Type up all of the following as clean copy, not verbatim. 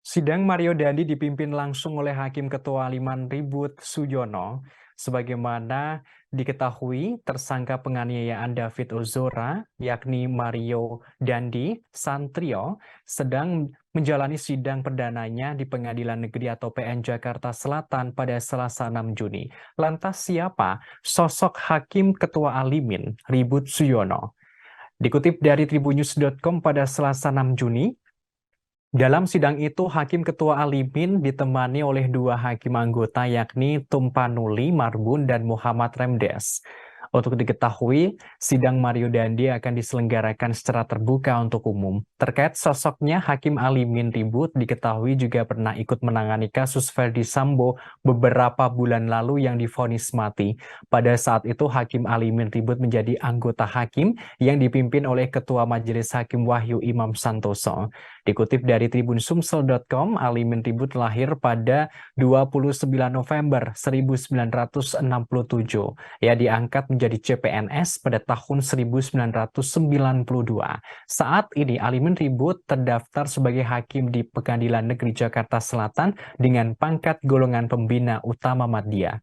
Sidang Mario Dandi dipimpin langsung oleh Hakim Ketua Liman Ribut Sujono. Sebagaimana diketahui, tersangka penganiayaan David Ozora, yakni Mario Dandi Santrio, sedang menjalani sidang perdananya di Pengadilan Negeri atau PN Jakarta Selatan pada Selasa 6 Juni. Lantas siapa sosok Hakim Ketua Alimin Ribut Sujono? Dikutip dari tribunnews.com pada Selasa 6 Juni, dalam sidang itu, Hakim Ketua Alimin ditemani oleh dua hakim anggota yakni Tumpanuli Marbun dan Muhammad Remdes. Untuk diketahui, sidang Mario Dandi akan diselenggarakan secara terbuka untuk umum. Terkait sosoknya, Hakim Alimin Ribut diketahui juga pernah ikut menangani kasus Ferdi Sambo beberapa bulan lalu yang divonis mati. Pada saat itu, Hakim Alimin Ribut menjadi anggota hakim yang dipimpin oleh Ketua Majelis Hakim Wahyu Imam Santoso. Dikutip dari tribunsumsel.com, Alimin Ribut lahir pada 29 November 1967. Ia diangkat menjadi CPNS pada tahun 1992. Saat ini Alimin Ribut terdaftar sebagai hakim di Pengadilan Negeri Jakarta Selatan dengan pangkat golongan pembina utama Madya.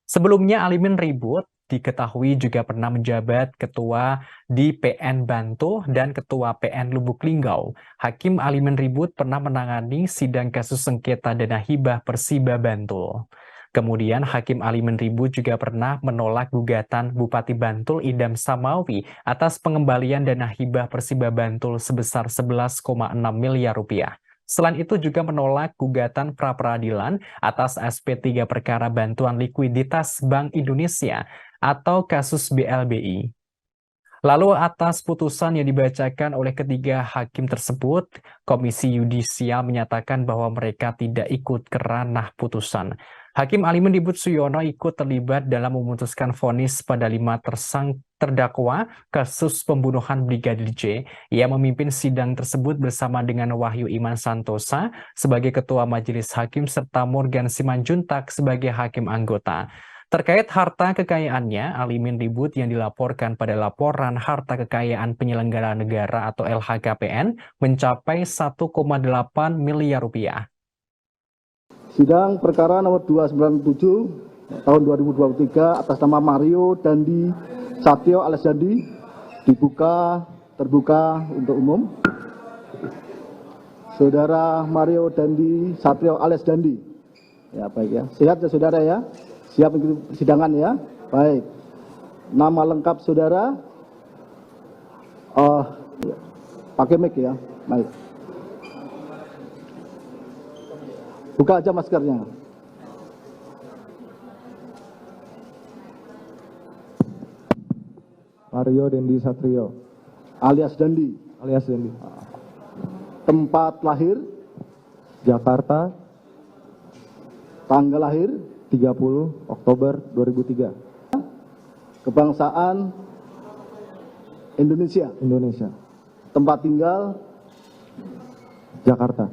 Sebelumnya Alimin Ribut diketahui juga pernah menjabat ketua di PN Bantul dan ketua PN Lubuk Linggau. Hakim Alimin Ribut pernah menangani sidang kasus sengketa dana hibah Persiba Bantul. Kemudian Hakim Alimin Ribut juga pernah menolak gugatan Bupati Bantul Idam Samawi atas pengembalian dana hibah Persiba Bantul sebesar 11,6 miliar rupiah. Selain itu juga menolak gugatan pra-peradilan atas SP3 perkara bantuan likuiditas Bank Indonesia atau kasus BLBI. Lalu atas putusan yang dibacakan oleh ketiga hakim tersebut, Komisi Yudisial menyatakan bahwa mereka tidak ikut ke ranah putusan. Hakim Alimin Ribut Sujono ikut terlibat dalam memutuskan vonis pada 5 terdakwa kasus pembunuhan Brigadir J. Ia memimpin sidang tersebut bersama dengan Wahyu Iman Santosa sebagai Ketua Majelis Hakim serta Morgan Simanjuntak sebagai hakim anggota. Terkait harta kekayaannya, Alimin Ribut yang dilaporkan pada laporan harta kekayaan penyelenggara negara atau LHKPN mencapai 1,8 miliar rupiah. Sidang perkara nomor 297 tahun 2023 atas nama Mario Dandi Satrio alias Dandi terbuka untuk umum. Saudara Mario Dandi Satrio alias Dandi. Ya baik ya. Sehat ya saudara ya. Siap mengikuti persidangan ya. Baik. Nama lengkap saudara. Pakai mic ya. Baik. Buka aja maskernya. Mario Dandi Satrio Alias Dandi. alias Dandi. Tempat lahir, Jakarta, tanggal lahir, 30 Oktober 2003. kebangsaan Indonesia. Indonesia. Tempat tinggal, Jakarta.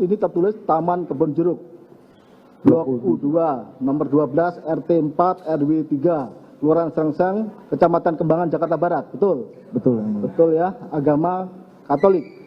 ini tertulis Taman Kebon Jeruk. Blok U2, nomor 12, RT 4, RW 3, Kelurahan Serengseng, Kecamatan Kembangan, Jakarta Barat. Betul? Betul. Betul ya. Agama Katolik.